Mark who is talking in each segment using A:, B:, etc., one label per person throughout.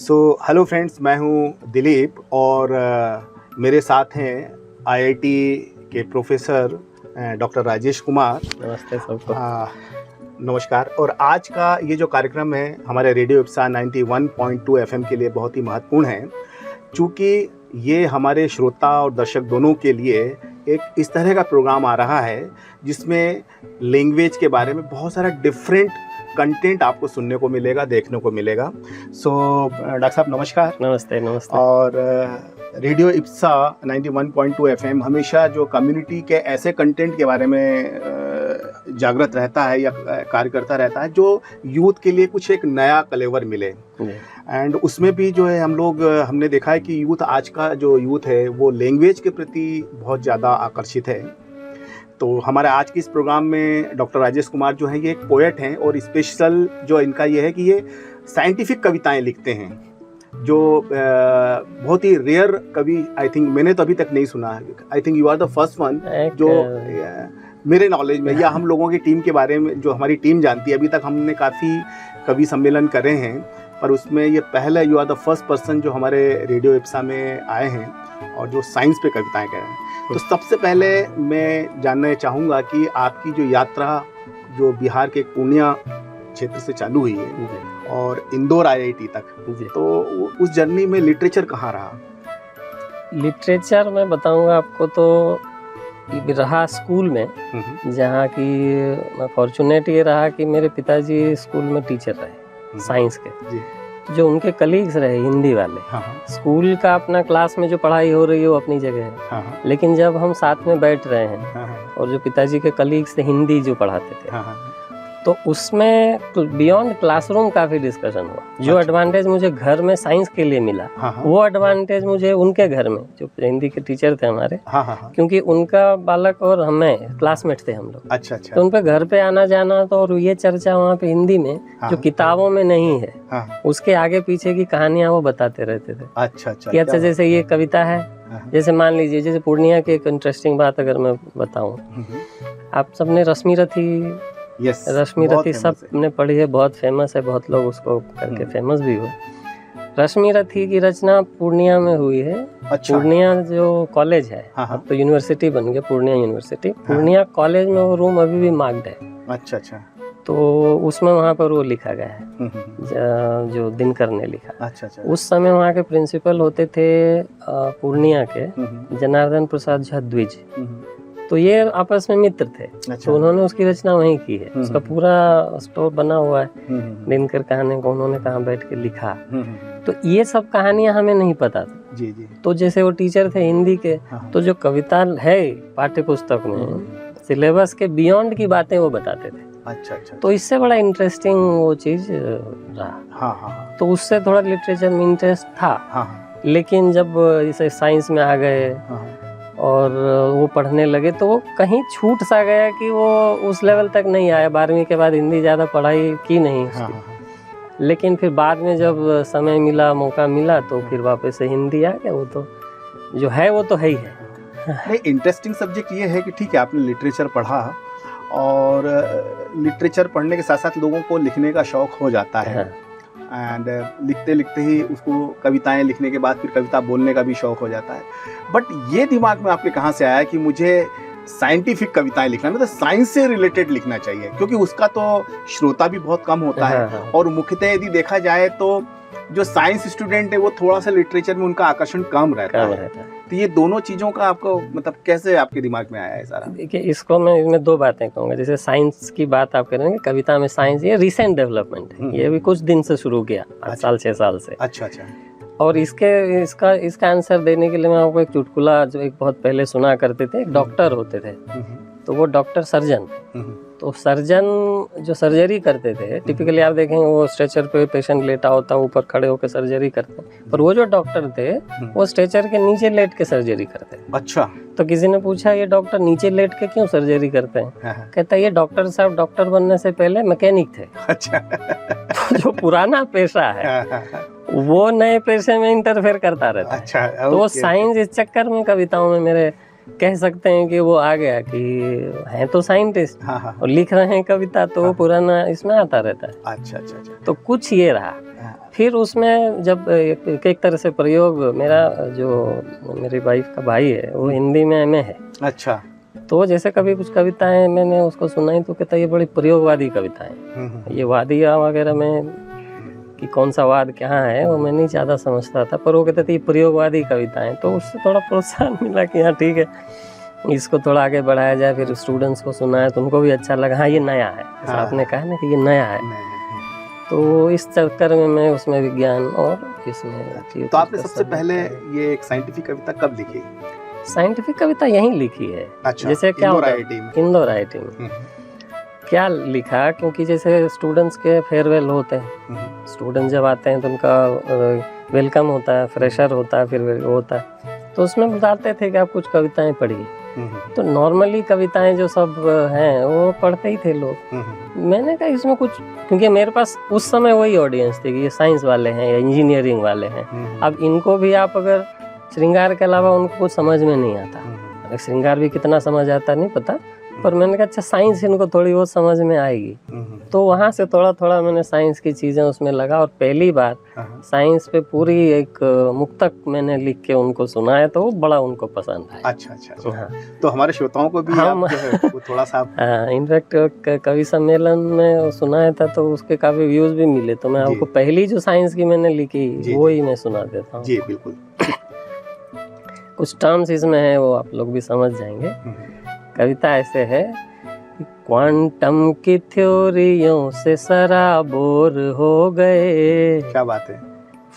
A: Hello friends, मैं हूं दिलीप और मेरे साथ हैं आईआईटी के प्रोफेसर डॉक्टर राजेश कुमार।
B: नमस्ते सबको।
A: नमस्कार। और आज का ये जो कार्यक्रम है हमारे रेडियो इप्सा 91.2 एफएम के लिए बहुत ही महत्वपूर्ण है, क्योंकि ये हमारे श्रोता और दर्शक दोनों के लिए एक इस तरह का प्रोग्राम आ रहा है जिसमें लैंग्वेज के बारे में बहुत सारा डिफरेंट कंटेंट आपको सुनने को मिलेगा, देखने को मिलेगा। डॉक्टर साहब नमस्कार।
B: नमस्ते। नमस्ते।
A: और रेडियो इप्सा 91.2 एफएम हमेशा जो कम्युनिटी के ऐसे कंटेंट के बारे में जागृत रहता है या कार्य करता रहता है जो यूथ के लिए कुछ एक नया कलेवर मिले। एंड उसमें भी जो है हमने देखा है कि यूथ, आज का जो यूथ है वो लैंग्वेज के प्रति बहुत ज़्यादा आकर्षित है। तो हमारे आज के इस प्रोग्राम में डॉक्टर राजेश कुमार जो हैं ये एक पोएट हैं और स्पेशल जो इनका ये है कि ये साइंटिफिक कविताएं लिखते हैं, जो बहुत ही रेयर कवि, आई थिंक मैंने तो अभी तक नहीं सुना है। I think you are the first one जो मेरे नॉलेज में या हम लोगों की टीम के बारे में जो हमारी टीम जानती है। अभी तक हमने काफ़ी कवि सम्मेलन करे हैं पर उसमें ये पहले you are the first person जो हमारे रेडियो इप्सा में आए हैं और जो साइंस पे कविताएं कह रहे हैं। तो सबसे पहले मैं जानना चाहूँगा कि आपकी जो यात्रा जो बिहार के पूर्णिया क्षेत्र से चालू हुई है और इंदौर आईआईटी तक, तो उस जर्नी में लिटरेचर कहाँ रहा?
B: लिटरेचर मैं बताऊंगा आपको तो रहा स्कूल में, जहाँ की फॉर्चुनेट ये रहा कि मेरे पिताजी स्कूल में टीचर रहे साइंस के, जो उनके कलीग्स रहे हिंदी वाले। स्कूल का अपना क्लास में जो पढ़ाई हो रही है वो अपनी जगह है, लेकिन जब हम साथ में बैठ रहे हैं और जो पिताजी के कलीग्स थे हिंदी जो पढ़ाते थे, तो उसमें बियॉन्ड क्लासरूम काफ़ी डिस्कशन हुआ। जो एडवांटेज मुझे घर में साइंस के लिए मिला, वो एडवांटेज मुझे उनके घर में जो हिंदी के टीचर थे हमारे, क्योंकि उनका बालक और हमें क्लासमेट थे हम लोग। अच्छा। तो उन पे घर पे आना जाना, तो और ये चर्चा वहाँ पे हिंदी में जो किताबों में नहीं है, उसके आगे पीछे की कहानियाँ वो बताते रहते थे। अच्छा। कि अच्छा जैसे ये कविता है, जैसे मान लीजिए जैसे पूर्णिया की एक इंटरेस्टिंग बात अगर मैं बताऊँ, आप सबने रश्मि रथी रश्मि रथी सब ने पढ़ी है, बहुत फेमस है, बहुत लोग उसको करके फेमस भी हुए। रश्मि रथी की रचना पूर्णिया में हुई है। पूर्णिया जो कॉलेज है, अब तो यूनिवर्सिटी बन गया पूर्णिया यूनिवर्सिटी। पूर्णिया कॉलेज में वो रूम अभी भी मार्क्ड है। अच्छा। तो उसमें वहाँ पर वो लिखा गया है जो दिनकर ने लिखा। अच्छा। उस समय वहाँ के प्रिंसिपल होते थे पूर्णिया के जनार्दन प्रसाद झा द्विज। तो ये आपस में मित्र थे। तो उन्होंने उसकी रचना वहीं की है। उसका पूरा स्टोर बना हुआ है दिनकर कहानी को उन्होंने कहाँ बैठ के लिखा। तो ये सब कहानियां हमें नहीं पता था। जी। तो जैसे वो टीचर थे हिंदी के, तो जो कविता है पाठ्य पुस्तक में सिलेबस के बियॉन्ड की बातें वो बताते थे। अच्छा। तो इससे बड़ा इंटरेस्टिंग वो चीज रहा। तो उससे थोड़ा लिटरेचर में इंटरेस्ट था। लेकिन जब इसे साइंस में आ गए और वो पढ़ने लगे, तो वो कहीं छूट सा गया कि वो उस लेवल तक नहीं आया। 12वीं के बाद हिंदी ज़्यादा पढ़ाई की नहीं उसकी। लेकिन फिर बाद में जब समय मिला, मौका मिला, तो फिर वापस से हिंदी आ गया। वो तो जो है वो तो है ही है।
A: नहीं, इंटरेस्टिंग सब्जेक्ट ये है कि ठीक है आपने लिटरेचर पढ़ा और लिटरेचर पढ़ने के साथ साथ लोगों को लिखने का शौक हो जाता है। एंड लिखते लिखते ही उसको कविताएं लिखने के बाद फिर कविता बोलने का भी शौक हो जाता है। बट ये दिमाग में आपके कहाँ से आया कि मुझे साइंटिफिक कविताएं लिखना, मतलब साइंस से रिलेटेड लिखना चाहिए, क्योंकि उसका तो श्रोता भी बहुत कम होता है। और मुख्यतः यदि देखा जाए तो जो साइंस स्टूडेंट है वो थोड़ा सा लिटरेचर में उनका आकर्षण कम रहता है। तो ये दोनों चीज़ों का आपको मतलब कैसे आपके दिमाग में आया है सारा?
B: देखिए, इसको मैं इसमें दो बातें कहूँगा। जैसे साइंस की बात आप करेंगे, कविता में साइंस ये रिसेंट डेवलपमेंट है। ये भी कुछ दिन से शुरू किया, 5 साल 6 साल से। अच्छा। और इसका आंसर देने के लिए मैं आपको एक चुटकुला जो एक बहुत पहले सुना करते थे। एक डॉक्टर होते थे, तो वो डॉक्टर सर्जन। तो सर्जन जो सर्जरी करते थे, टिपिकली आप देखेंगे वो स्ट्रेचर पे पेशेंट लेटा होता है, ऊपर खड़े होकर सर्जरी करते हैं। पर वो जो डॉक्टर थे वो स्ट्रेचर के नीचे लेट के सर्जरी करते हैं। अच्छा। तो किसी ने पूछा ये डॉक्टर नीचे लेट के क्यों सर्जरी करते हैं? कहता है ये डॉक्टर साहब डॉक्टर बनने से पहले मैकेनिक थे। अच्छा। तो जो पुराना पेशा है वो नए पेशे में इंटरफेयर करता रहता है। अच्छा। तो वो साइंस इस चक्कर में कविताओं में मेरे कह सकते हैं कि वो आ गया कि हैं तो साइंटिस्ट और लिख रहे हैं कविता, तो वो पुराना इसमें आता रहता है। अच्छा। तो कुछ ये रहा। फिर उसमें जब एक तरह से प्रयोग, मेरा जो मेरी वाइफ का भाई है वो हिंदी में एमए है।
A: अच्छा।
B: तो जैसे कभी कुछ कविताएं मैंने उसको सुनाई तो कहता ये बड़ी प्रयोगवादी कविताएं, ये वादिया वगैरह में कि कौन सा वाद क्या है वो मैं नहीं ज़्यादा समझता था, पर वो कहते थे ये प्रयोगवादी कविताएं। तो उससे थोड़ा प्रोत्साहन मिला कि हाँ ठीक है, इसको थोड़ा आगे बढ़ाया जाए। फिर स्टूडेंट्स को सुनाया तो उनको भी अच्छा लगा, हाँ ये नया है, जैसा आपने कहा ना कि ये नया है। तो इस चक्कर में मैं उसमें विज्ञान और इसमें।
A: तो आपने सबसे पहले ये एक साइंटिफिक कविता कब लिखी?
B: साइंटिफिक कविता यहीं लिखी है।
A: अच्छा,
B: जैसे क्या होता है इंदौर आईआईटी में क्या लिखा, क्योंकि जैसे स्टूडेंट्स के फेयरवेल होते हैं, स्टूडेंट जब आते हैं तो उनका वेलकम होता है, फ्रेशर होता है, फिर वो होता है, तो उसमें बताते थे कि आप कुछ कविताएं पढ़िए। तो नॉर्मली कविताएं जो सब हैं वो पढ़ते ही थे लोग। मैंने कहा इसमें कुछ, क्योंकि मेरे पास उस समय वही ऑडियंस थी कि ये साइंस वाले हैं या इंजीनियरिंग वाले हैं। अब इनको भी आप अगर श्रृंगार के अलावा उनको कुछ समझ में नहीं आता, श्रृंगार भी कितना समझ आता नहीं पता, पर मैंने कहा अच्छा साइंस इनको थोड़ी बहुत समझ में आएगी। तो वहाँ से थोड़ा थोड़ा मैंने साइंस की चीज़ें उसमें लगा, और पहली बार साइंस पे पूरी एक मुक्तक मैंने लिख के उनको सुनाया तो वो बड़ा उनको पसंद आया।
A: अच्छा अच्छा, अच्छा। हाँ। तो हमारे श्रोताओं को भी आप जो है वो थोड़ा सा
B: इनफैक्ट कवि सम्मेलन में सुनाया था तो उसके काफ़ी व्यूज़ भी मिले। तो मैं आपको पहली जो साइंस की मैंने लिखी वो ही मैं सुना देता हूँ।
A: जी बिल्कुल।
B: कुछ टर्म्स इसमें है वो आप लोग भी समझ जाएंगे। कविता ऐसे है, क्वांटम की थ्योरियों से सराबोर हो गए।
A: क्या बात है।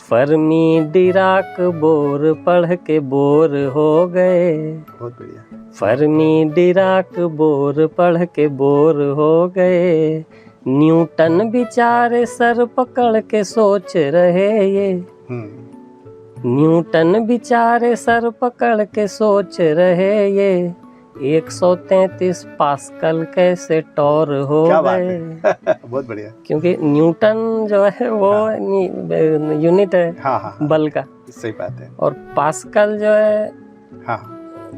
B: फर्मी डिराक बोर पढ़ के बोर हो गए।
A: बहुत बढ़िया।
B: फर्मी डिराक बोर पढ़ के बोर हो गए। न्यूटन बेचारे सर पकड़ के सोच रहे ये। न्यूटन बेचारे सर पकड़ के सोच रहे ये। 133 पास्कल कैसे टॉर हो गए।
A: बहुत बढ़िया।
B: क्योंकि न्यूटन जो है वो यूनिट है बल का।
A: सही बात है।
B: और पास्कल जो है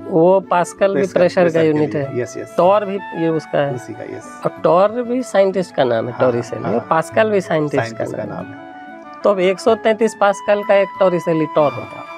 B: वो पास्कल भी प्रेशर का यूनिट है।
A: Yes yes.
B: टॉर भी ये उसका है,
A: उसी का। यस।
B: और टॉर भी साइंटिस्ट का नाम है, टॉरिसेली। पास्कल भी साइंटिस्ट का नाम है। तो 133 पास्कल का एक टॉरिसेली टॉर होता है।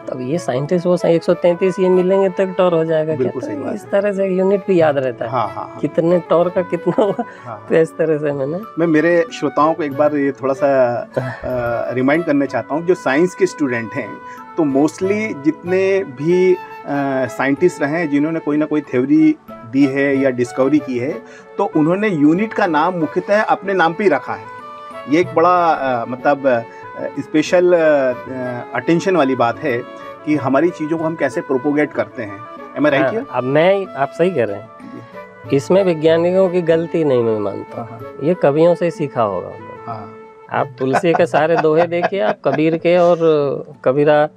B: तब ये साइंटिस्ट वो 133 ये मिलेंगे तो एक टॉर हो जाएगा।
A: बिल्कुल सही बात।
B: इस तरह से यूनिट भी याद रहता है। कितने टॉर का कितना हुआ। तो इस तरह से मैं
A: मेरे श्रोताओं को एक बार ये थोड़ा सा रिमाइंड करना चाहता हूँ, जो साइंस के स्टूडेंट हैं तो मोस्टली जितने भी साइंटिस्ट रहे हैं जिन्होंने कोई ना कोई थ्योरी दी है या डिस्कवरी की है, तो उन्होंने यूनिट का नाम मुख्यतः अपने नाम पे ही रखा है। ये एक बड़ा मतलब स्पेशल अटेंशन वाली बात है कि हमारी चीज़ों को हम कैसे प्रोपोगेट करते हैं। Am I right?
B: अब आप सही कह रहे हैं। इसमें वैज्ञानिकों की गलती नहीं मैं मानता। ये कवियों से सीखा होगा। आप तुलसी के सारे दोहे देखिए, आप कबीर के, और कबीरा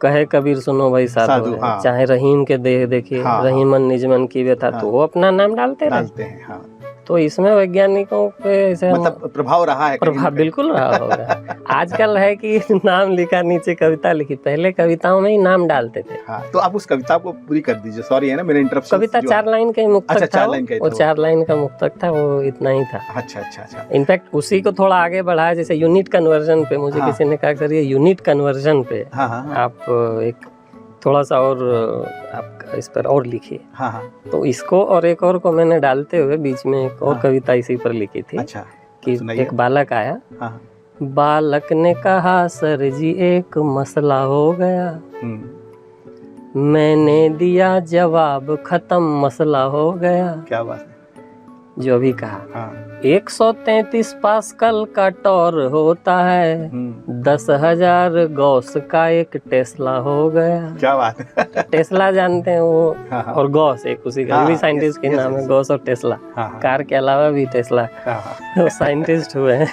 B: कहे कबीर सुनो भाई साधु। चाहे रहीम के देह देखिए, रहीमन निजमन की व्यथा, तो वो अपना नाम डालते हैं। तो इसमें वैज्ञानिकों पे ऐसे
A: मतलब प्रभाव रहा है।
B: प्रभाव बिल्कुल रहा होगा। आजकल है कि नाम लिखा नीचे कविता लिखी, पहले कविताओं में ही नाम डालते थे।
A: तो आप उस कविता को पूरी कर दीजिए। सॉरी है ना मेरे इंटरप्शन।
B: कविता 4 लाइन का मुक्तक था। वो 4 लाइन का मुक्तक था, वो इतना ही था।
A: अच्छा।
B: इनफैक्ट उसी को थोड़ा आगे बढ़ाया, जैसे यूनिट कन्वर्जन पे मुझे किसी ने कहा सर ये यूनिट कन्वर्जन पे आप एक थोड़ा सा और आप इस पर और लिखिए। तो इसको और एक और को मैंने डालते हुए बीच में एक और कविता इसी पर लिखी थी।
A: अच्छा।
B: कि एक बालक आया। बालक ने कहा सर जी एक मसला हो गया। मैंने दिया जवाब खत्म मसला हो गया।
A: क्या बात है।
B: जो भी कहा 133 पास्कल का टॉर होता है। 10,000 गॉस का एक टेस्ला हो गया।
A: क्या बात है।
B: टेस्ला जानते हैं वो। और गॉस एक उसी का भी साइंटिस्ट के नाम है, गॉस और टेस्ला। कार के अलावा भी टेस्ला वो साइंटिस्ट हुए हैं।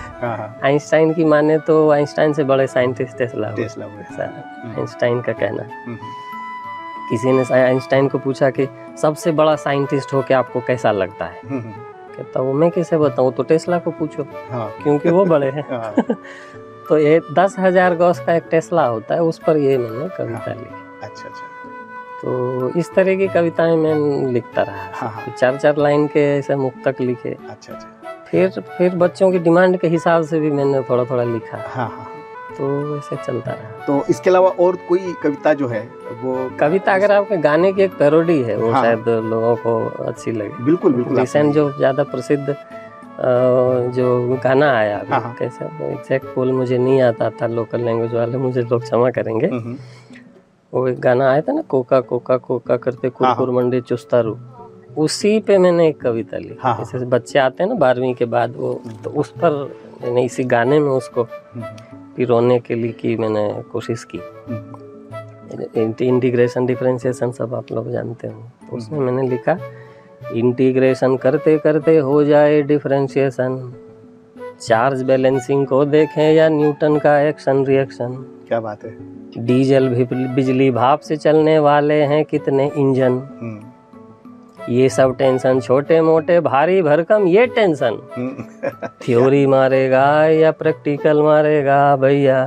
B: आइंस्टाइन की माने तो आइंस्टाइन से बड़े साइंटिस्ट टेस्ला हुए। आइंस्टाइन का कहना। किसी ने आइंस्टाइन को पूछा कि सबसे बड़ा साइंटिस्ट हो के आपको कैसा लगता है। कहता वो मैं कैसे बताऊँ, तो टेस्ला को पूछो। क्योंकि वो बड़े हैं। तो ये 10,000 गॉस का एक टेस्ला होता है, उस पर ये मैंने कविता लिखी।
A: अच्छा।
B: तो इस तरह की कविताएं मैं लिखता रहा। 4-4 लाइन के ऐसे मुक्तक लिखे।
A: अच्छा।
B: फिर बच्चों की डिमांड के हिसाब से भी मैंने थोड़ा थोड़ा लिखा,
A: हाँ हाँ।
B: तो वैसे चलता रहा।
A: तो इसके अलावा और कोई कविता जो है वो?
B: कविता अगर आपके गाने की एक पैरोडी है वो
A: हाँ।
B: शायद लोगों को अच्छी लगे।
A: बिल्कुल बिल्कुल।
B: रिसेंट जो ज़्यादा प्रसिद्ध जो गाना आया अभी,
A: हाँ।
B: कैसे एग्जैक्ट बोल मुझे नहीं आता था, लोकल लैंग्वेज वाले मुझे लोग क्षमा करेंगे। वो एक गाना आया था ना, कोका कोका कोका करते कुरकुर मंडी चुस्तारू, उसी पे मैंने एक कविता लिखी।
A: हाँ।
B: जैसे बच्चे आते हैं ना 12वीं के बाद वो, तो उस पर मैंने इसी गाने में उसको पिरोने के लिए की मैंने कोशिश की। इंटीग्रेशन डिफरेंशिएशन सब आप लोग जानते हो, तो उसमें मैंने लिखा इंटीग्रेशन करते करते हो जाए डिफरेंशिएशन, चार्ज बैलेंसिंग को देखें या न्यूटन का एक्शन रिएक्शन।
A: क्या बात है।
B: डीजल भी बिजली भाप से चलने वाले हैं कितने इंजन, ये सब टेंशन छोटे मोटे भारी भरकम ये टेंशन, थ्योरी मारेगा या प्रैक्टिकल मारेगा भैया।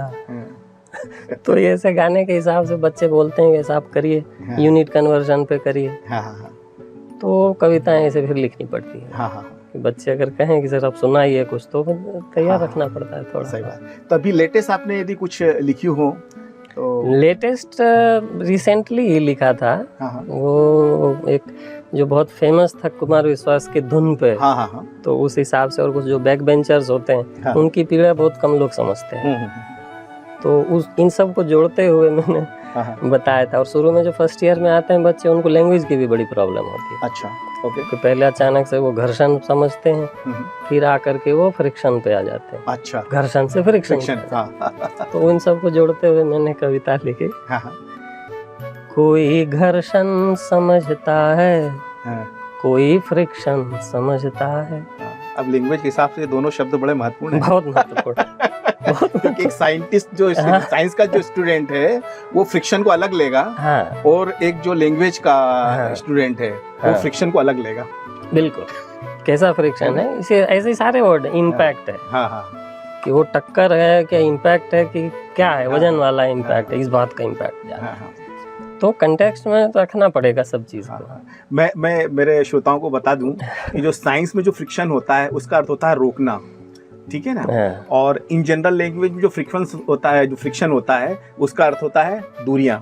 B: तो ये ऐसे गाने के हिसाब से बच्चे बोलते हैं वैसा आप करिए, यूनिट कन्वर्जन पे करिए। तो कविताएं ऐसे फिर लिखनी पड़ती है। कि बच्चे अगर कहें कि सर आप सुनाइए कुछ, तो तैयार रखना पड़ता है थोड़ा।
A: सही बात। तो अभी लेटेस्ट आपने यदि कुछ लिखी हो तो?
B: लेटेस्ट रिसेंटली ही लिखा था। वो एक जो बहुत फेमस था कुमार विश्वास के धुन पे। तो उस हिसाब से, और कुछ जो बैक बेंचर्स होते हैं उनकी पीड़ा बहुत कम लोग समझते हैं, तो उस इन सब को जोड़ते हुए मैंने बताया था। और शुरू में जो फर्स्ट ईयर में आते हैं बच्चे, उनको लैंग्वेज की भी बड़ी प्रॉब्लम होती है।
A: अच्छा, ओके।
B: तो पहले अचानक से वो घर्षण समझते हैं, फिर आकर के वो फ्रिक्शन पे आ जाते हैं।
A: अच्छा,
B: घर्षण से फ्रिक्शन। तो इन सब को जोड़ते हुए मैंने कविता लिखी। कोई घर्षण समझता है, कोई फ्रिक्शन समझता है।
A: अब लैंग्वेज के हिसाब से दोनों शब्द बड़े महत्वपूर्ण हैं।
B: बहुत महत्वपूर्ण।
A: क्योंकि एक साइंटिस्ट जो साइंस का जो स्टूडेंट है वो फ्रिक्शन को अलग लेगा, और एक जो लैंग्वेज का स्टूडेंट है वो फ्रिक्शन को अलग लेगा।
B: बिल्कुल, कैसा फ्रिक्शन है, इसे ऐसे सारे वर्ड, इम्पैक्ट है कि वो टक्कर है, क्या इम्पैक्ट है, कि क्या है, वजन वाला इम्पैक्ट है, इस बात का इम्पैक्ट। तो कंटेक्स्ट में तो रखना पड़ेगा सब चीज को।
A: मैं मेरे श्रोताओं को बता दूं कि जो साइंस में जो फ्रिक्शन होता है उसका अर्थ होता है रोकना, ठीक है ना। और इन जनरल लैंग्वेज में जो फ्रिक्शन होता है उसका अर्थ होता है दूरियां,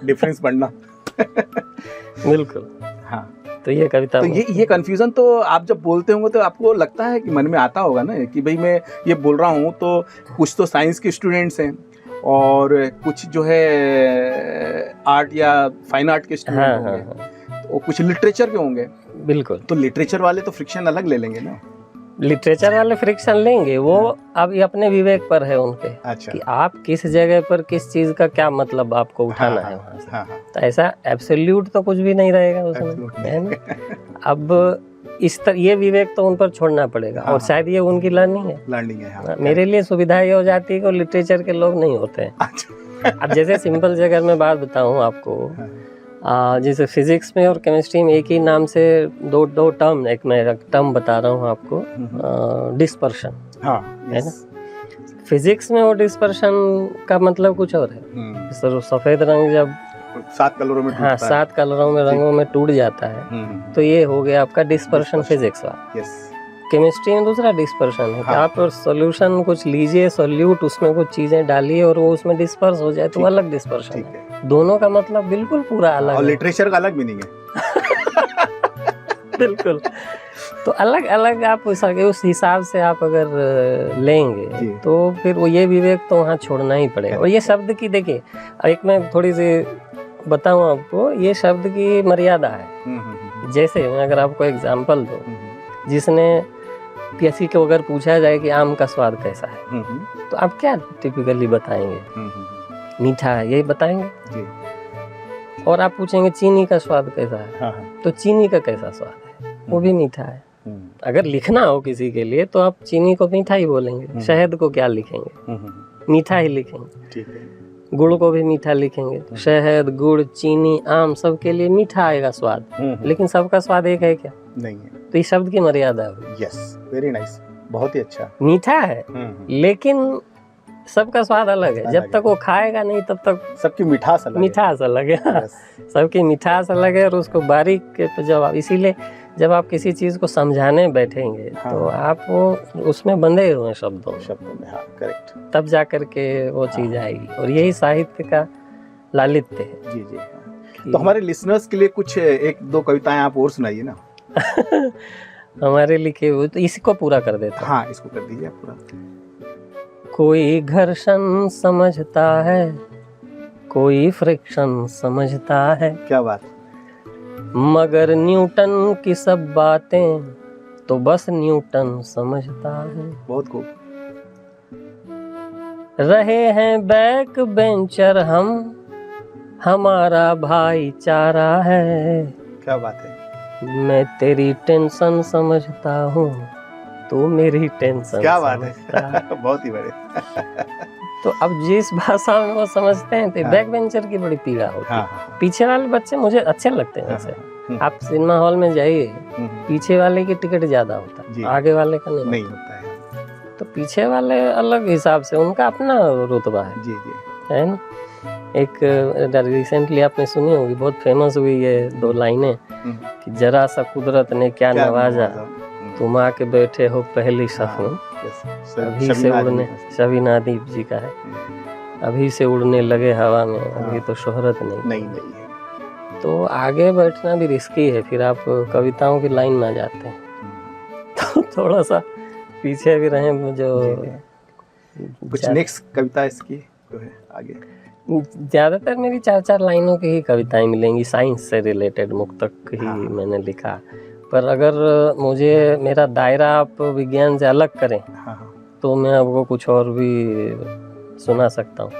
A: डिफरेंस बढ़ना।
B: बिल्कुल, हाँ। तो ये कविता,
A: तो ये कंफ्यूजन तो आप जब बोलते होंगे तो आपको लगता है कि मन में आता होगा ना कि भाई मैं ये बोल रहा हूँ तो कुछ तो साइंस के स्टूडेंट्स हैं और कुछ जो है आर्ट या फाइन आर्ट के स्टूडेंट होंगे, तो कुछ लिटरेचर के होंगे।
B: बिल्कुल,
A: तो लिटरेचर वाले तो फ्रिक्शन अलग ले लेंगे ना।
B: लिटरेचर वाले फ्रिक्शन लेंगे, वो अब ये अपने विवेक पर है उनके। अच्छा। कि आप किस जगह पर किस चीज का क्या मतलब आपको उठाना है वहाँ से। तो ऐसा एब्सोल्यूट तो कुछ भी नहीं रहेगा उसमें, है ना। अब ये विवेक तो उन पर छोड़ना पड़ेगा। और शायद ये उनकी लर्निंग है। मेरे लिए सुविधा ये हो जाती है कि लिटरेचर के लोग नहीं होते हैं। अब जैसे सिंपल से अगर मैं बात बताऊं आपको, जैसे फिजिक्स में और केमिस्ट्री में एक ही नाम से दो टर्म, एक मैं टर्म बता रहा हूँ आपको, डिस्पर्शन, है ना। फिजिक्स में वो डिस्पर्शन का मतलब कुछ और है। सर सफेद रंग जब
A: 7 कलरों में,
B: 7 कलरों में रंगों में टूट जाता है, तो ये हो गया आपका डिस्पर्शन फिजिक्स वाला। केमिस्ट्री में दूसरा डिस्पर्शन है कि आप सॉल्यूशन कुछ लीजिए, सॉल्यूट, उसमें कुछ चीजें डालिए और वो उसमें डिस्पर्स हो जाए, तो अलग डिस्पर्शन है। दोनों का मतलब बिल्कुल पूरा अलग है।
A: और लिटरेचर का अलग मीनिंग है।
B: बिल्कुल। तो अलग अलग आप उस हिसाब से आप अगर लेंगे तो फिर वो ये विवेक तो वहाँ छोड़ना ही पड़ेगा। और ये शब्द की देखिए, एक मैं थोड़ी सी बताऊँ आपको, ये शब्द की मर्यादा है। जैसे मैं अगर आपको एग्जाम्पल दूँ, जिसने किसी को अगर पूछा जाए कि आम का स्वाद कैसा है, तो आप क्या टिपिकली बताएंगे? मीठा है, यही बताएंगे। और आप पूछेंगे चीनी का स्वाद कैसा है, तो चीनी का कैसा स्वाद है, वो भी मीठा है। अगर लिखना हो किसी के लिए तो आप चीनी को मीठा ही बोलेंगे, शहद को क्या लिखेंगे, मीठा ही लिखेंगे। गुड़ को भी मीठा लिखेंगे। शहद, गुड़, चीनी, आम, सबके लिए मीठा आएगा स्वाद, लेकिन सबका स्वाद एक है क्या? नहीं है। तो इस शब्द की मर्यादा है।
A: यस, वेरी नाइस, बहुत ही अच्छा।
B: मीठा है लेकिन सबका स्वाद अलग है। जब तक वो खाएगा नहीं तब तक
A: सबकी मिठास अलग है।
B: सबकी मिठास अलग है और उसको बारीक के जवाब, इसीलिए जब आप किसी चीज को समझाने बैठेंगे
A: हाँ।
B: तो आप वो उसमें बंधे हुए हैं शब्दों
A: में। हाँ, करेक्ट।
B: तब जा करके वो चीज आएगी, और यही साहित्य का लालित्य है।
A: जी जी। हाँ। तो हमारे लिसनर्स के लिए कुछ एक दो कविताएं आप और सुनाइए ना।
B: हमारे लिखे हुए तो इसी को पूरा कर देता हूँ।
A: हाँ, इसको कर दीजिए पूरा।
B: कोई घर्षण समझता है, कोई फ्रिक्शन समझता है,
A: क्या बात।
B: मगर न्यूटन की सब बातें तो बस न्यूटन समझता है।
A: बहुत खूब।
B: रहे हैं बैक बेंचर हम, हमारा भाईचारा है।
A: क्या बात है।
B: मैं तेरी टेंशन समझता हूँ, तू मेरी टेंशन।
A: क्या बात है। बहुत ही बढ़िया।
B: तो अब जिस भाषा में वो समझते हैं तो
A: हाँ।
B: बैक बेंचर की बड़ी पीड़ा होती है।
A: हाँ।
B: पीछे वाले बच्चे मुझे अच्छे लगते हैं। जैसे आप सिनेमा हॉल में जाइए, पीछे वाले की टिकट ज्यादा होता है, आगे वाले का नहीं
A: होता है।
B: तो पीछे वाले अलग हिसाब से, उनका अपना रुतबा है।
A: जी जी।
B: है ना। एक रिसेंटली आपने सुनी होगी, बहुत फेमस हुई ये दो लाइनें कि जरा सा कुदरत ने क्या नवाजा, तुम आके बैठे हो पहली सफ में, अभी से उड़ने, शबीना आदिब जी का है, अभी से उड़ने लगे हवा में, अभी तो शोहरत नहीं है। तो आगे बैठना भी रिस्की है, फिर आप कविताओं की लाइन में आ जाते हैं। तो थोड़ा सा पीछे भी रहे। जो
A: कुछ नेक्स्ट कविता इसकी जो है आगे,
B: ज्यादातर मेरी 4-4 लाइनों की ही कविताएं मिलेंगी, साइंस से रिलेटेड मुक्तक ही मैंने लिखा। पर अगर मुझे मेरा दायरा आप विज्ञान से अलग करें तो मैं आपको कुछ और भी सुना सकता हूँ।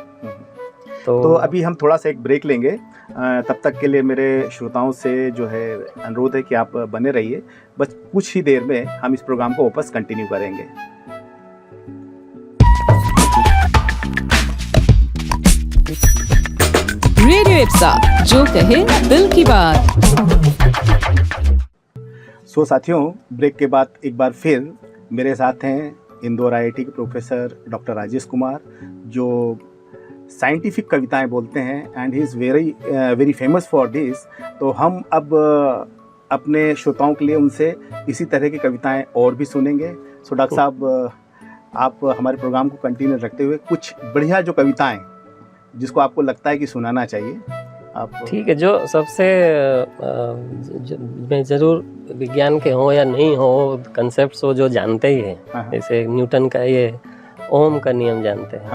B: तो
A: अभी हम थोड़ा सा एक ब्रेक लेंगे। तब तक के लिए मेरे श्रोताओं से जो है अनुरोध है कि आप बने रहिए। बस कुछ ही देर में हम इस प्रोग्राम को वापस कंटिन्यू करेंगे।
C: रेडियो इप्सा, जो कहे दिल की बात।
A: साथियों, ब्रेक के बाद एक बार फिर मेरे साथ हैं इंदौर IIT के प्रोफेसर डॉक्टर राजेश कुमार, जो साइंटिफिक कविताएं बोलते हैं and he is very famous for this. तो हम अब अपने श्रोताओं के लिए उनसे इसी तरह की कविताएं और भी सुनेंगे। सो डॉक्टर साहब, आप हमारे प्रोग्राम को कंटिन्यू रखते हुए कुछ बढ़िया जो कविताएं जिसको आपको लगता है कि सुनाना चाहिए आप। ठीक
B: है। जो सबसे मैं जरूर विज्ञान के हो या नहीं हो, कंसेप्ट हो जो जानते ही हैं, जैसे न्यूटन का ये ओम का नियम जानते हैं।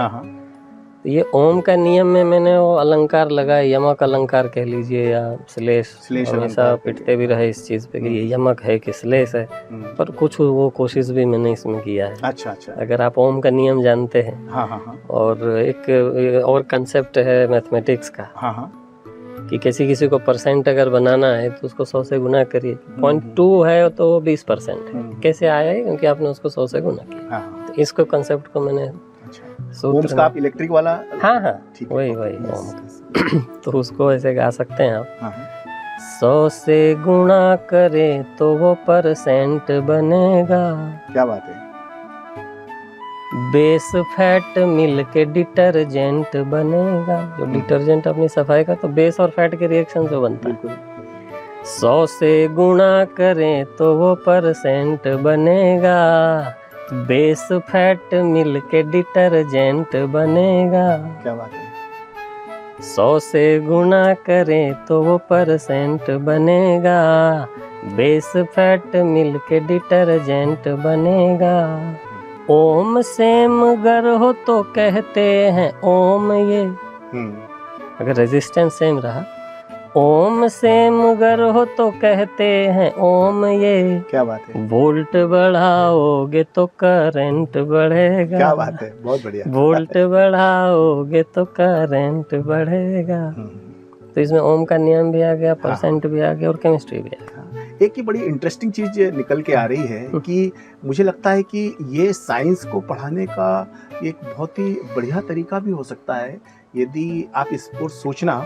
B: तो ये ओम का नियम में मैंने वो अलंकार लगा, यमक अलंकार कह लीजिए या श्लेष हमेशा पिटते भी रहे इस चीज पे कि ये यमक है कि श्लेष है, पर कुछ वो कोशिश भी मैंने इसमें किया है।
A: अच्छा।
B: अगर आप ओम का नियम जानते हैं, और एक और कंसेप्ट है मैथमेटिक्स का, कि किसी को परसेंट अगर बनाना है तो उसको 100 से गुना करिए। 0.2 है तो 20% है। कैसे आया है? क्योंकि आपने उसको 100 से गुना किया। तो इसको कंसेप्ट को मैंने
A: ओम्स का आप इलेक्ट्रिक वाला।
B: हाँ, वही तो उसको ऐसे गा सकते हैं आप। 100 से गुणा करे तो वो परसेंट बनेगा।
A: क्या बात है।
B: बेस फैट मिल के डिटर्जेंट बनेगा। जो डिटर्जेंट अपनी सफाई का, तो बेस और फैट के रिएक्शन से बनता है। 100 से गुणा करें तो वो परसेंट बनेगा। बेस फैट मिल के डिटर्जेंट बनेगा।
A: क्या बात है।
B: 100 से गुणा करें तो वो परसेंट बनेगा। बेस फैट मिल के डिटर्जेंट बनेगा। ओम सेम गर हो तो कहते हैं ओम ये, अगर रेजिस्टेंस सेम रहा, ओम सेम गर हो तो कहते हैं ओम ये।
A: क्या बात है।
B: वोल्ट बढ़ाओगे तो करंट बढ़ेगा।
A: क्या बात है, बहुत बढ़िया।
B: वोल्ट बढ़ाओगे तो करंट बढ़ेगा। तो इसमें ओम का नियम भी आ गया, परसेंट भी आ गया और केमिस्ट्री भी आ गया।
A: एक ही बड़ी इंटरेस्टिंग चीज निकल के आ रही है कि मुझे लगता है कि ये साइंस को पढ़ाने का एक बहुत ही बढ़िया तरीका भी हो सकता है, यदि आप इस पर सोचना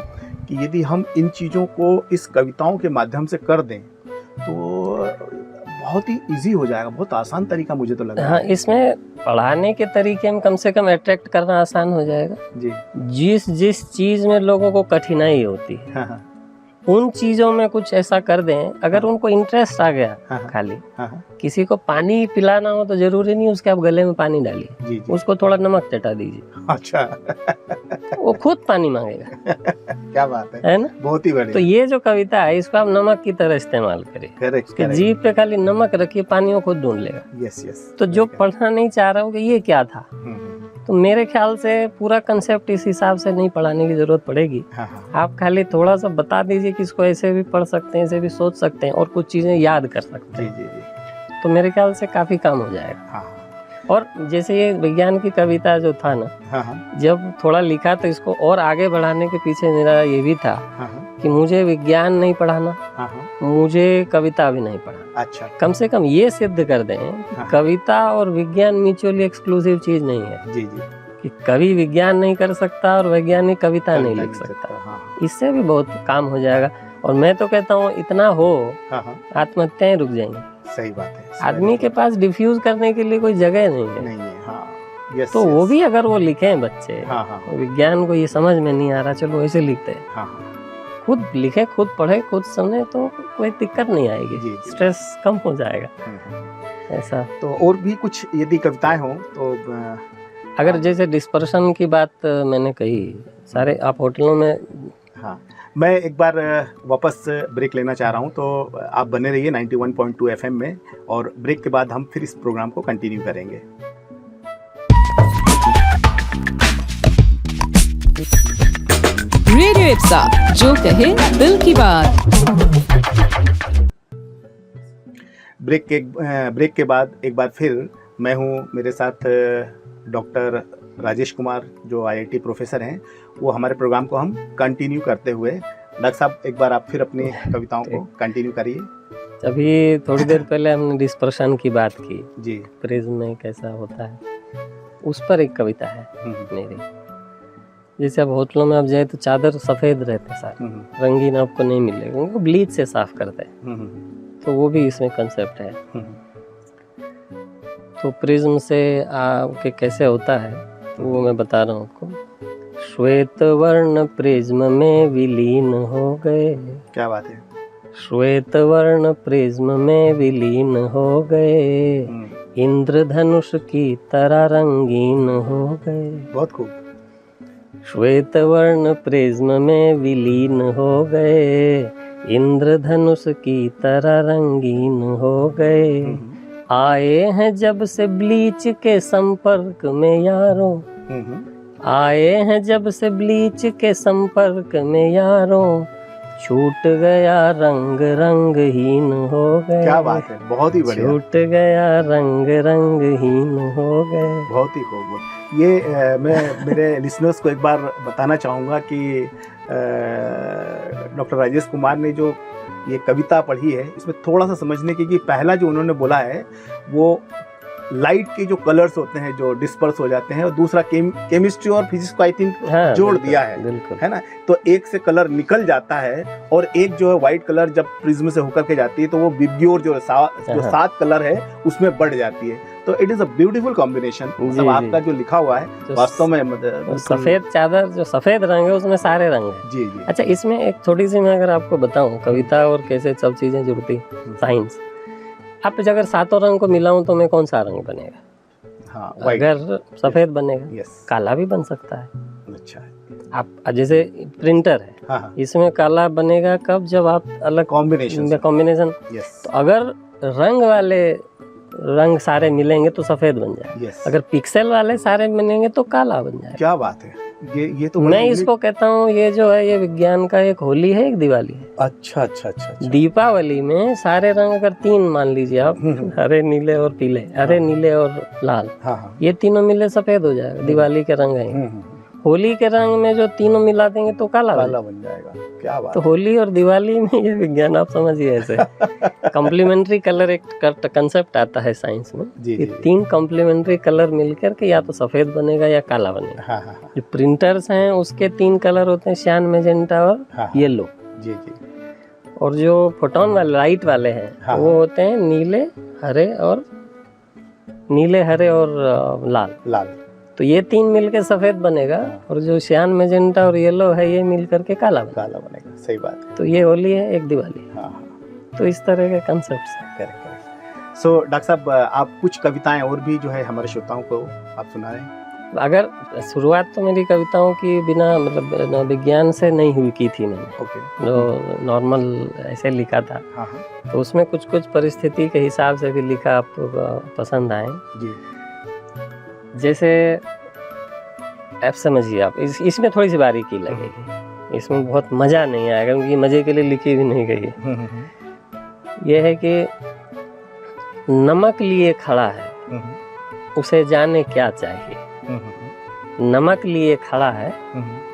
A: कि यदि हम इन चीज़ों को इस कविताओं के माध्यम से कर दें तो बहुत ही इजी हो जाएगा, बहुत आसान तरीका मुझे तो लग रहा है।
B: हाँ, इसमें पढ़ाने के तरीके में कम से कम अट्रैक्ट करना आसान हो जाएगा जी। जिस चीज़ में लोगों को कठिनाई होती है, उन चीजों में कुछ ऐसा कर दें, अगर उनको इंटरेस्ट आ गया
A: हाँ,
B: खाली,
A: हाँ,
B: किसी को पानी पिलाना हो तो जरूरी नहीं उसके आप गले में पानी डालिए,
A: जी जी।
B: उसको थोड़ा नमक चटा दीजिए,
A: अच्छा
B: वो खुद पानी मांगेगा,
A: क्या बात है
B: ना।
A: बहुत ही
B: तो
A: बढ़िया।
B: ये जो कविता है इसको आप नमक की तरह इस्तेमाल करिए,
A: करेक्ट
B: कि जीभ पे खाली नमक रखिए, पानी वो खुद ढूंढ लेगा।
A: Yes yes.
B: तो जो पढ़ना नहीं चाह रहा हो कि ये क्या था, तो मेरे ख्याल से पूरा कंसेप्ट इस हिसाब से नहीं पढ़ाने की जरूरत पड़ेगी।
A: हाँ हाँ
B: आप खाली थोड़ा सा बता दीजिए कि इसको ऐसे भी पढ़ सकते हैं, ऐसे भी सोच सकते हैं और कुछ चीजें याद कर सकते
A: जी
B: हैं,
A: जी जी।
B: तो मेरे ख्याल से काफी काम हो जाएगा।
A: हाँ
B: और जैसे ये विज्ञान की कविता जो था ना,
A: हाँ हाँ
B: जब थोड़ा लिखा तो इसको और आगे बढ़ाने के पीछे मेरा ये भी था
A: हाँ हाँ
B: कि मुझे विज्ञान नहीं पढ़ाना,
A: हाँ हाँ।
B: मुझे कविता भी नहीं पढ़ाना।
A: अच्छा
B: कम से कम ये सिद्ध कर दें कि
A: हाँ।
B: कविता और विज्ञान म्यूचुअली एक्सक्लूसिव चीज नहीं है,
A: जी जी।
B: कि कवि विज्ञान नहीं कर सकता और वैज्ञानिक कविता नहीं
A: कविता
B: लिख सकता।
A: हाँ हाँ
B: इससे भी बहुत काम हो जाएगा। और मैं तो कहता हूँ इतना हो,
A: हाँ हाँ।
B: आत्महत्याएं रुक जाएंगी।
A: सही बात है।
B: आदमी के पास डिफ्यूज करने के लिए कोई जगह नहीं है,
A: नहीं है। हाँ यस।
B: तो वो भी अगर वो लिखें बच्चे,
A: हाँ हाँ
B: विज्ञान को ये समझ में नहीं आ रहा, चलो ऐसे लिखते हैं,
A: हाँ हाँ
B: खुद लिखे, खुद पढ़े, खुद समझे, तो कोई दिक्कत नहीं आएगी,
A: जी।
B: स्ट्रेस कम हो जाएगा। ऐसा
A: तो और भी कुछ यदि कविताएं हों तो
B: अगर जैसे डिस्पर्शन की बात मैंने कही, सारे आप होटलों में,
A: हाँ मैं एक बार वापस ब्रेक लेना चाह रहा हूँ, तो आप बने रहिए 91.2 FM में, और ब्रेक के बाद हम फिर इस प्रोग्राम को कंटिन्यू करेंगे।
C: रेडियो इप्सा, जो कहे दिल की बात।
A: ब्रेक के बाद एक बार फिर मैं हूँ, मेरे साथ डॉक्टर राजेश कुमार जो IIT प्रोफेसर हैं, वो हमारे प्रोग्राम को हम कंटिन्यू करते हुए। डॉक्टर साहब एक बार आप फिर अपनी कविताओं को कंटिन्यू करिए।
B: अभी थोड़ी देर पहले हमने डिस्पर्शन की बात की
A: जी।
B: प्रिज्म में कैसा होता है, उस पर एक कविता है मेरी। जैसे अब होटलों में आप जाए तो चादर सफ़ेद रहते हैं सारे, रंगीन आपको नहीं मिलेगा, उनको ब्लीच से साफ करते हैं, तो वो भी इसमें कंसेप्ट है। तो प्रिज्म से आपके कैसे होता है, तो वो मैं बता रहा हूँ आपको। श्वेत वर्ण प्रिज्म में विलीन हो गए,
A: क्या बात है।
B: श्वेत वर्ण प्रिज्म में विलीन हो गए, इंद्रधनुष की तरह रंगीन हो गए।
A: बहुत खूब।
B: श्वेत वर्ण प्रिज्म में विलीन हो गए, इंद्रधनुष की तरह रंगीन हो गए। आए हैं जब से ब्लीच के संपर्क में यारों, आए हैं जब से ब्लीच के संपर्क में यारों, छूट गया रंग रंगहीन हो गए।
A: क्या बात है, बहुत ही बढ़िया।
B: छूट गया रंग रंगहीन हो गए।
A: बहुत ही खूब। ये मैं मेरे लिसनर्स को एक बार बताना चाहूँगा कि डॉक्टर राजेश कुमार ने जो ये कविता पढ़ी है, इसमें थोड़ा सा समझने की कि पहला जो उन्होंने बोला है वो लाइट के जो कलर्स होते हैं जो डिस्पर्स हो जाते हैं, और दूसरा केमिस्ट्री और फिजिक्स को आई थिंक जोड़ दिया है, है ना। तो एक से कलर निकल जाता है और एक जो है व्हाइट कलर जब प्रिज्म से होकर के जाती है तो वो विब्योर जो 7 कलर है उसमें बढ़ जाती है। तो it is a beautiful combination. मतलब आपका जो लिखा हुआ है वास्तव में
B: सफेद चादर, जो सफेद रंग है उसमें सारे रंग है।
A: जी जी।
B: अच्छा, इसमें एक थोड़ी सी मैं अगर आपको बताऊं कविता और कैसे सब चीजें जुड़ती, साइंस, आप अगर 7 रंग को मिलाऊं तो मैं कौन सा रंग बनेगा?
A: हाँ,
B: अगर सफेद बनेगा,
A: यस,
B: काला भी बन सकता है।
A: अच्छा है।
B: आप जैसे प्रिंटर है,
A: हाँ,
B: इसमें काला बनेगा कब? जब आप अलग
A: कॉम्बिनेशन।
B: यस। तो अगर रंग वाले रंग सारे मिलेंगे तो सफेद बन जाएगा।
A: यस।
B: अगर पिक्सल वाले सारे मिलेंगे तो काला बन जाएगा।
A: क्या बात है। ये तो
B: मैं इसको कहता हूँ, ये जो है ये विज्ञान का एक होली है, एक दिवाली है।
A: अच्छा अच्छा अच्छा, अच्छा।
B: दीपावली में सारे रंग अगर 3 मान लीजिए आप, हरे नीले और पीले, हरे नीले और लाल,
A: हाँ,
B: ये तीनों मिले सफेद हो जाएगा, दिवाली के रंग हैं। होली के रंग में जो तीनों मिला देंगे तो काला
A: बन जाएगा। क्या बात।
B: तो होली और दिवाली में ये विज्ञान आप समझिए ऐसे कॉम्प्लीमेंट्री कलर एक कंसेप्ट आता है साइंस में। ये 3 कॉम्प्लीमेंट्री कलर मिलकर के या तो सफेद बनेगा या काला बनेगा।
A: हाँ।
B: जो प्रिंटर्स हैं उसके 3 कलर होते हैं, सियान, मैजेंटा और येलो।
A: जी जी।
B: और जो फोटोन वाले लाइट वाले हैं वो होते हैं नीले, हरे और लाल। तो ये 3 मिलके सफेद बनेगा और जो सियान मैजेंटा और येलो है ये मिल करके काला बनेगा।
A: काला बनेगा, सही बात है।
B: तो ये होली है, एक दिवाली है।
A: हाँ हाँ,
B: तो इस तरह के कंसेप्ट है।
A: Correct correct. सो डॉक्टर साहब, आप कुछ कविताएं और भी जो है हमारे श्रोताओं को आप सुना रहे हैं?
B: अगर शुरुआत तो मेरी कविताओं की बिना मतलब विज्ञान से नहीं हुई की थी मैंने,
A: ओके।
B: जो नॉर्मल ऐसे लिखा था।
A: हाँ हाँ
B: तो उसमें कुछ कुछ परिस्थिति के हिसाब से भी लिखा, आपको पसंद आए।
A: जी।
B: जैसे आप समझिए, आप इसमें थोड़ी सी बारीकी लगेगी, इसमें बहुत मज़ा नहीं आएगा क्योंकि मज़े के लिए लिखी भी नहीं गई है। ये है कि नमक लिए खड़ा है, उसे जाने क्या चाहिए। नमक लिए खड़ा है,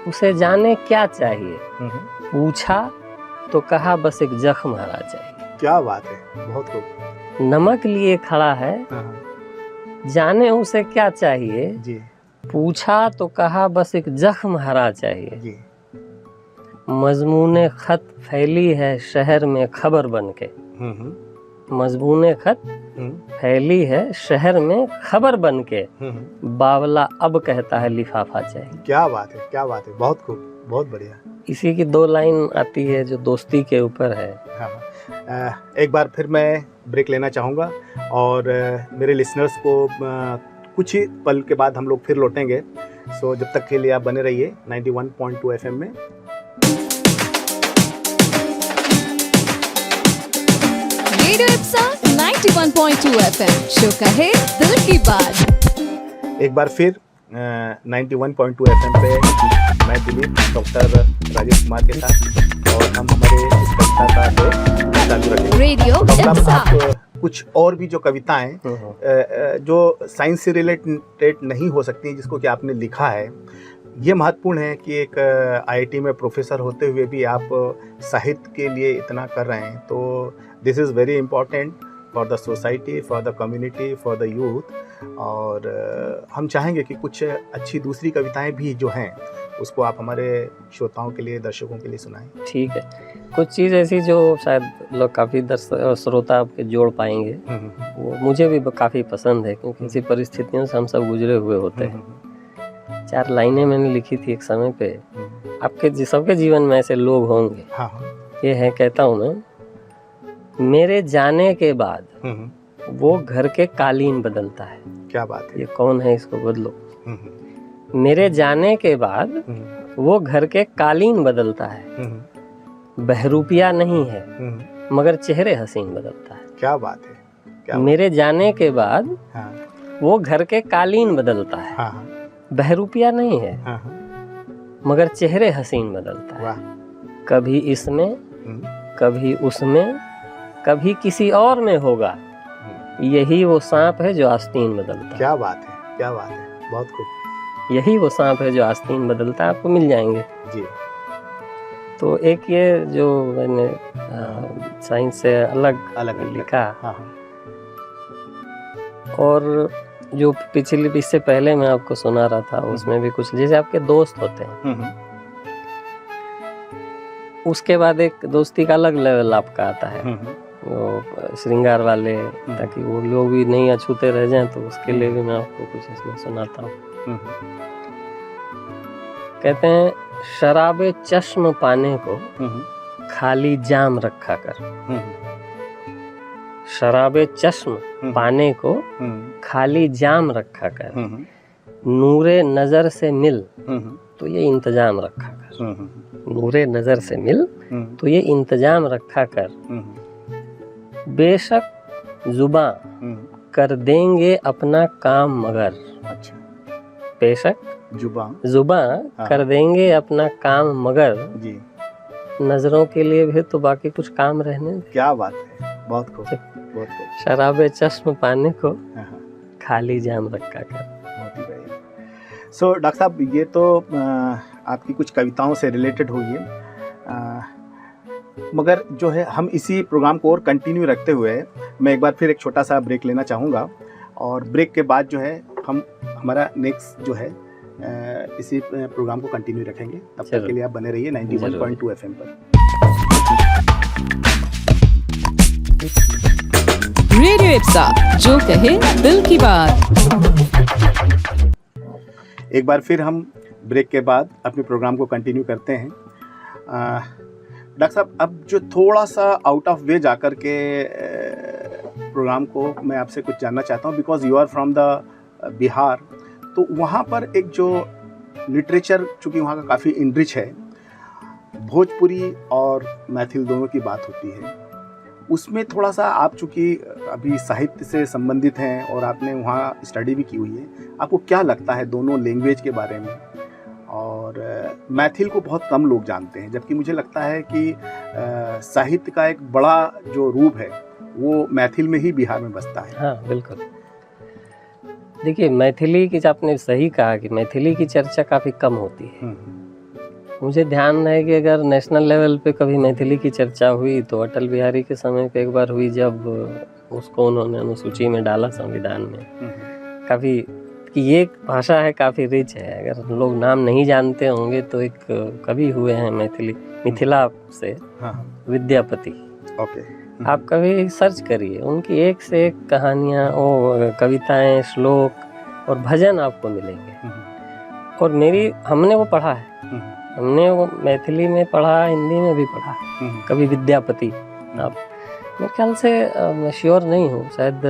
B: उसे जाने क्या चाहिए। पूछा तो कहा बस एक जख्म हरा चाहिए।
A: क्या बात है, बहुत खूब।
B: नमक लिए खड़ा है, जाने उसे क्या चाहिए।
A: जी
B: पूछा तो कहा बस एक जख्म हरा चाहिए।
A: जी।
B: मजमूने खत फैली है शहर में खबर बनके। मजमूने खत फैली है शहर में खबर बनके। बावला अब कहता है लिफाफा चाहिए।
A: क्या बात है, क्या बात है, बहुत खूब, बहुत बढ़िया।
B: इसी की 2 लाइन आती है जो दोस्ती के ऊपर है।
A: हाँ, एक बार फिर मैं ब्रेक लेना चाहूँगा और मेरे लिसनर्स को कुछ ही पल के बाद हम लोग फिर लौटेंगे। सो जब तक के लिए आप बने रहिए 91.2 FM में।
C: रेडियो इप्सा 91.2 FM, शो कहे दिल की बात।
A: एक बार फिर 91.2 FM पे मैं दिलीप डॉक्टर राजेश कुमार के साथ और हम हमारे इस कविता का दौर चालू रखेंगे।
C: रेडियो
A: मतलब
C: इप्सा।
A: आप कुछ और भी जो कविताएं जो साइंस से रिलेटेड नहीं हो सकती, जिसको कि आपने लिखा है, ये महत्वपूर्ण है कि एक आईआईटी में प्रोफेसर होते हुए भी आप साहित्य के लिए इतना कर रहे हैं। तो this is very important for the society, for the community, for the youth. और हम चाहेंगे कि कुछ अच्छी दूसरी कविताएं भी जो हैं उसको आप हमारे श्रोताओं के लिए, दर्शकों के लिए सुनाएं।
B: ठीक है, कुछ चीज़ ऐसी जो शायद लोग काफ़ी श्रोता आपके जोड़ पाएंगे, वो मुझे भी काफ़ी पसंद है क्योंकि इसी परिस्थितियों से हम सब गुजरे हुए होते हैं। 4 लाइनें मैंने लिखी थी एक समय पे। आपके सबके जीवन में ऐसे लोग होंगे।
A: हाँ।
B: ये है, कहता हूँ मैं, मेरे जाने के बाद वो घर के कालीन बदलता है।
A: क्या बात है।
B: ये कौन है, इसको बदलो। मेरे जाने के बाद वो घर के कालीन बदलता है। बहरूपिया नहीं है मगर चेहरे हसीन बदलता है।
A: क्या बात है, क्या
B: मेरे जाने के बाद
A: हाँ।
B: वो घर के कालीन बदलता है।
A: हाँ।
B: बहरूपिया नहीं है
A: हाँ।
B: मगर चेहरे हसीन बदलता है।
A: वाह।
B: कभी इसमें, कभी उसमें, कभी किसी और में होगा। यही वो सांप है जो आस्तीन बदलता है।
A: क्या बात है, क्या बात है, बहुत खूब।
B: यही वो सांप है जो आस्तीन बदलता है। आपको मिल जाएंगे
A: जी।
B: तो एक ये जो मैंने साइंस से अलग लिखा।
A: हाँ।
B: और जो पिछली, इससे पहले मैं आपको सुना रहा था, उसमें भी कुछ, जैसे आपके दोस्त होते हैं, उसके बाद एक दोस्ती का अलग लेवल आपका आता है, वो श्रृंगार वाले, ताकि वो लोग भी नहीं अछूते रह जाएं। तो उसके लिए भी मैं आपको कुछ इसमें सुनाता हूँ। कहते हैं, शराबे चश्म पाने को खाली जाम रखा कर। शराबे चश्म पाने को खाली जाम रखा कर। नूरे नजर से मिल तो ये इंतजाम रखा कर। नूरे नजर से मिल तो ये इंतजाम रखा कर। बेशक जुबां कर देंगे अपना काम मगर।
A: अच्छा।
B: बेशक जुबां कर देंगे अपना काम मगर
A: जी।
B: नजरों के लिए भी तो बाकी कुछ काम रहने दे।
A: क्या बात है, बहुत खूब, बहुत खूब।
B: शराबे चश्म पाने को खाली जाम रखा कर।
A: बहुत ही बढ़िया। सो डॉक्टर साहब, ये तो आपकी कुछ कविताओं से रिलेटेड हुई है, मगर जो है हम इसी प्रोग्राम को और कंटिन्यू रखते हुए मैं एक बार फिर एक छोटा सा ब्रेक लेना चाहूँगा। और ब्रेक के बाद जो है हम हमारा नेक्स्ट जो है इसी प्रोग्राम को कंटिन्यू रखेंगे। तब तक के लिए आप बने रहिए 91.2 FM पर।
C: रेडियो इप्सा, जो कहे दिल की बात।
A: एक बार फिर हम ब्रेक के बाद अपने प्रोग्राम को कंटिन्यू करते हैं। डॉक्टर साहब, अब जो थोड़ा सा आउट ऑफ वे जाकर के प्रोग्राम को मैं आपसे कुछ जानना चाहता हूँ, because you are from the Bihar, तो वहाँ पर एक जो लिटरेचर, चूँकि वहाँ का काफ़ी इनरिच है, भोजपुरी और मैथिल दोनों की बात होती है, उसमें थोड़ा सा आप चूँकि अभी साहित्य से संबंधित हैं और आपने वहाँ स्टडी भी की हुई है, आपको क्या लगता है दोनों लैंग्वेज के बारे में? और मैथिल को बहुत कम लोग जानते हैं, जबकि मुझे लगता है कि साहित्य का एक बड़ा जो रूप है वो मैथिल में ही बिहार में बसता है।
B: हाँ, बिल्कुल। देखिए, मैथिली की, आपने सही कहा कि मैथिली की चर्चा काफ़ी कम होती है। मुझे ध्यान है कि अगर नेशनल लेवल पे कभी मैथिली की चर्चा हुई तो अटल बिहारी के समय पे एक बार हुई, जब उसको उन्होंने अनुसूची में डाला संविधान में। काफ़ी कि ये भाषा है, काफ़ी रिच है। अगर लोग नाम नहीं जानते होंगे तो एक कवि हुए हैं मिथिला से, विद्यापति।
A: ओके,
B: आप कभी सर्च करिए, उनकी एक से एक कहानियाँ, कविताएं, श्लोक और भजन आपको मिलेंगे। और हमने वो पढ़ा है, हमने वो मैथिली में पढ़ा, हिंदी में भी पढ़ा, कवि विद्यापति। आप, मेरे ख्याल से, मैं श्योर नहीं हूँ, शायद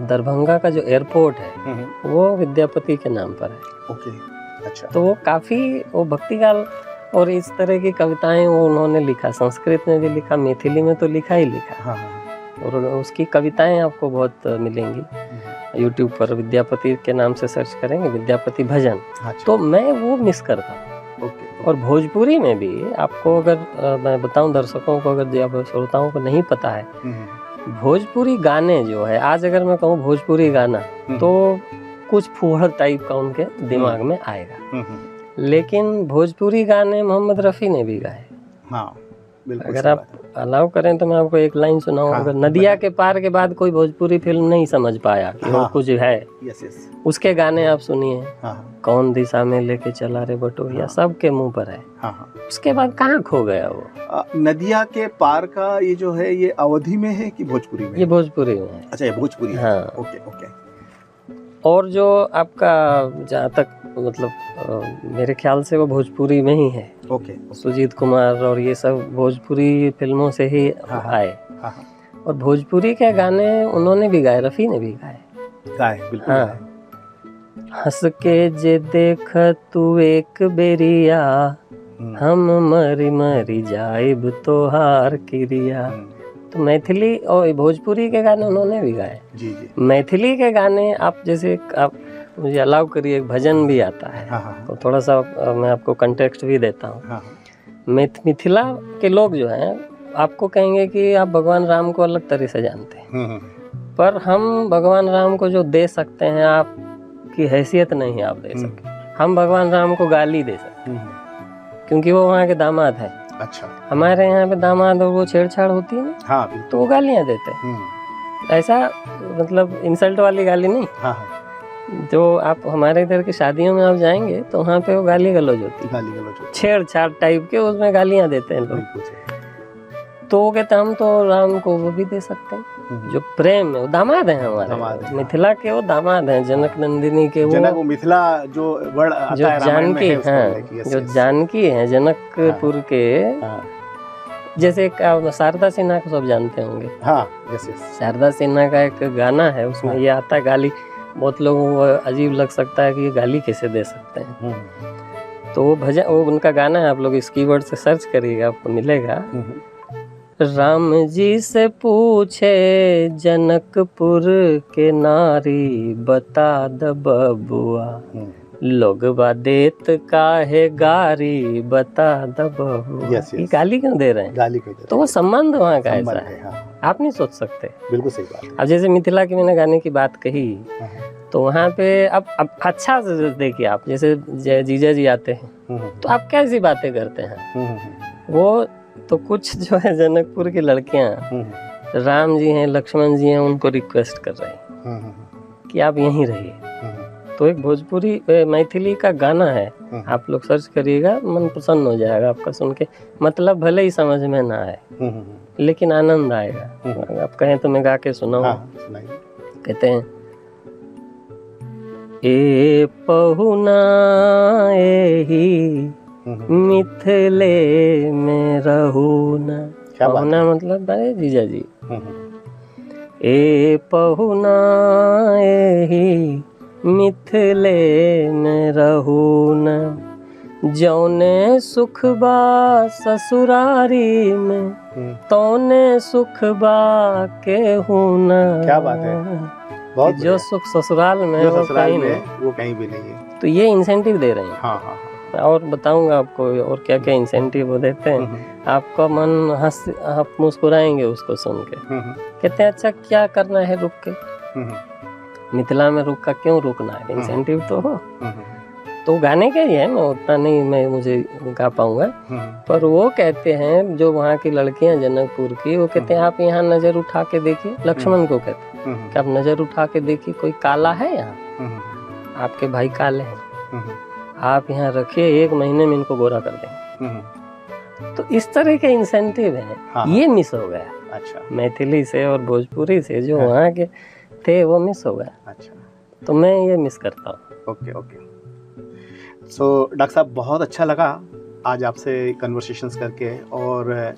B: दरभंगा का जो एयरपोर्ट है वो विद्यापति के नाम पर है।
A: ओके, अच्छा।
B: तो वो काफ़ी, वो भक्तिकाल और इस तरह की कविताएं वो उन्होंने लिखा, संस्कृत में भी लिखा, मैथिली में तो लिखा ही लिखा। और उसकी कविताएं आपको बहुत मिलेंगी। यूट्यूब पर विद्यापति के नाम से सर्च करेंगे, विद्यापति भजन। तो मैं वो मिस करता हूँ। और भोजपुरी में भी आपको, अगर मैं बताऊं दर्शकों को, अगर जब श्रोताओं को नहीं पता है, भोजपुरी गाने जो है, आज अगर मैं कहूँ भोजपुरी गाना, तो कुछ फूहड़ टाइप का उनके दिमाग में आएगा। लेकिन भोजपुरी गाने मोहम्मद रफ़ी ने भी गाए।
A: हाँ, बिल्कुल।
B: अगर आप अलाउ करें तो मैं आपको एक लाइन सुनाऊं। अगर नदिया के पार के बाद कोई भोजपुरी फिल्म नहीं समझ पाया कि वो कुछ है, उसके गाने आप सुनिए। कौन दिशा में लेके चला रे बटोरिया, सबके मुंह पर है। उसके बाद कहाँ खो गया वो?
A: नदिया के पार का ये जो है, ये अवधी में है कि भोजपुरी में?
B: ये भोजपुरी में है।
A: अच्छा, ये भोजपुरी है।
B: हाँ।
A: Okay, okay.
B: और जो आपका, जहाँ तक मतलब मेरे ख्याल से वो भोजपुरी में ही है।
A: ओके।
B: सुजीत कुमार और ये सब भोजपुरी फिल्मों से ही आए। और भोजपुरी के गाने उन्होंने भी गाए, रफ़ी ने भी गाए।
A: बिल्कुल।
B: हाँ। हंस के जे देख तू एक बेरिया, हम मरी मरी जाइब तोहार किरिया। तो मैथिली और भोजपुरी के गाने उन्होंने भी गाए।
A: जी जी।
B: मैथिली के गाने आप, जैसे आप मुझे अलाउ करिए, एक भजन भी आता है। तो थोड़ा सा मैं आपको कंटेक्स्ट भी देता हूँ। मिथिला के लोग जो हैं, आपको कहेंगे कि आप भगवान राम को अलग तरह से जानते हैं, पर हम भगवान राम को जो दे सकते हैं, आपकी हैसियत नहीं आप दे सकते। हम भगवान राम को गाली दे सकते हैं, क्योंकि वो वहाँ के दामाद हैं।
A: अच्छा।
B: हमारे यहाँ पे दामाद और वो छेड़छाड़ होती है ना,
A: हाँ,
B: तो वो गालियाँ देते हैं। ऐसा मतलब इंसल्ट वाली गाली नहीं। जो आप हमारे इधर की शादियों में आप जाएंगे तो वहाँ पे वो गाली गलौज होती है, छेड़छाड़ टाइप के, उसमें गालियाँ देते हैं लोग। तो वो कहते हम तो राम को वो भी दे सकते हैं, जो प्रेम है। वो दामाद हैं हमारे, मिथिला के वो दामाद हैं, जनक नंदिनी के। वो
A: मिथिला जो वर्ड आता है
B: जानकी, हाँ, जो जानकी है जनकपुर के। जैसे शारदा सिन्हा को सब जानते होंगे। शारदा सिन्हा का एक गाना है, उसमें ये आता है गाली। बहुत लोगों को अजीब लग सकता है कि ये गाली कैसे दे सकते हैं। तो वो भजन, वो उनका गाना है, आप लोग इस कीवर्ड से सर्च करिएगा, आपको मिलेगा। राम जी से पूछे जनकपुर के नारी, बता द बबुआ, लोगवा देत काहे गारी, बता द बबुआ। ये गाली क्यों दे रहे हैं?
A: गाली क्यों दे रहे हैं?
B: तो वो संबंध वहाँ का ऐसा है। आप नहीं सोच सकते।
A: बिल्कुल सही बात।
B: अब जैसे मिथिला की मैंने गाने की बात कही, तो वहाँ पे अब अच्छा से देखिए आप, जैसे जीजा जी आते हैं तो आप कैसी बातें करते हैं। वो तो कुछ जो है जनकपुर की लड़कियाँ, राम जी हैं, लक्ष्मण जी हैं, उनको रिक्वेस्ट कर रही हैं कि आप यहीं रहिए। तो एक भोजपुरी मैथिली का गाना है, आप लोग सर्च करिएगा, मन प्रसन्न हो जाएगा आपका सुन के। मतलब भले ही समझ में ना आए, लेकिन आनंद आएगा। आप कहें तो मैं गा के सुनाऊं। कहते हैं, ए पहुना एही मिथिले में रहूना।
A: क्या बात
B: पहुना मतलब अरे जीजा जी।
A: है।
B: ए पहुना एही मिथिले में रहूना, जौने सुख बा ससुरारी में तौने सुख बा के हूना।
A: क्या बात है, बहुत
B: जो सुख ससुराल में
A: जो
B: वो
A: ससुराल
B: कहीं
A: में
B: नहीं।
A: वो कहीं भी नहीं है।
B: तो ये इंसेंटिव दे रहे हैं।
A: हाँ हाँ
B: और बताऊंगा आपको और क्या क्या इंसेंटिव वो देते हैं।
A: हाँ।
B: आपका मन हंस, आप मुस्कुराएंगे उसको सुन के। कहते हैं अच्छा क्या करना है रुक के, मिथिला में रुक का क्यों रुकना है, इंसेंटिव तो हो। तो गाने के ही है, मैं उतना नहीं मैं मुझे गा पाऊंगा, पर वो कहते हैं जो वहाँ की लड़कियां जनकपुर की, वो कहते हैं आप यहाँ नजर उठा के देखिए, लक्ष्मण को कहते हैं कि आप नजर उठा के देखिए कोई काला है यहाँ, आपके भाई काले हैं, आप यहाँ रखिए 1 महीने में इनको गोरा कर देंगे। तो इस तरह के इंसेंटिव हैं।
A: हाँ।
B: ये मिस हो गया
A: अच्छा
B: मैथिली से और भोजपुरी से, जो
A: हाँ।
B: वहाँ के थे वो मिस हो गया।
A: अच्छा,
B: तो मैं ये मिस करता हूँ।
A: Okay okay. सो डॉक्टर साहब, बहुत अच्छा लगा आज आपसे कन्वर्सेशंस करके, और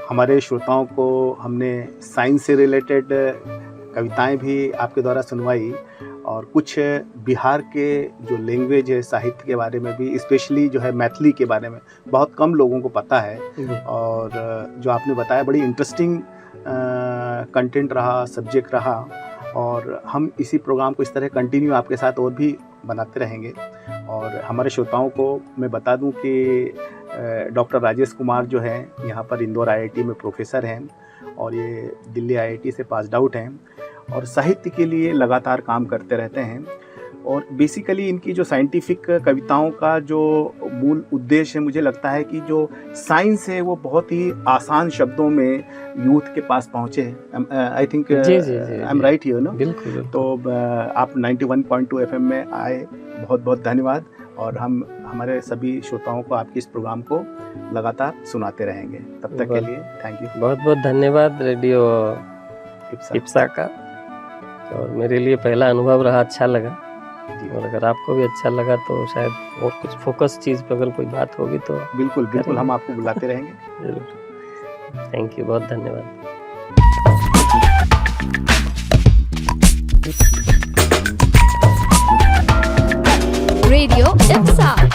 A: हमारे श्रोताओं को हमने साइंस से रिलेटेड कविताएं भी आपके द्वारा सुनवाई, और कुछ बिहार के जो लैंग्वेज है, साहित्य के बारे में भी, स्पेशली जो है मैथिली के बारे में बहुत कम लोगों को पता है, और जो आपने बताया बड़ी इंटरेस्टिंग कंटेंट रहा, सब्जेक्ट रहा, और हम इसी प्रोग्राम को इस तरह कंटिन्यू आपके साथ और भी बनाते रहेंगे। और हमारे श्रोताओं को मैं बता दूं कि डॉक्टर राजेश कुमार जो हैं यहाँ पर इंदौर आईआईटी में प्रोफेसर हैं, और ये दिल्ली आईआईटी से पास्ड आउट हैं, और साहित्य के लिए लगातार काम करते रहते हैं। और बेसिकली इनकी जो साइंटिफिक कविताओं का जो मूल उद्देश्य है, मुझे लगता है कि जो साइंस है वो बहुत ही आसान शब्दों में यूथ के पास पहुँचे। I think I am right here ना?
B: बिल्कुल।
A: तो आप 91.2 FM में आए, बहुत बहुत धन्यवाद, और हम हमारे सभी श्रोताओं को आपके इस प्रोग्राम को लगातार सुनाते रहेंगे। तब तक के लिए थैंक यू।
B: बहुत बहुत धन्यवाद रेडियो इप्सा का, और मेरे लिए पहला अनुभव रहा, अच्छा लगा, और अगर आपको भी अच्छा लगा तो शायद और कुछ फोकस चीज़ पे अगर कोई बात होगी तो
A: बिल्कुल बिल्कुल हम आपको बुलाते रहेंगे।
B: जरूर। थैंक यू, बहुत धन्यवाद।
C: रेडियो इप्सा।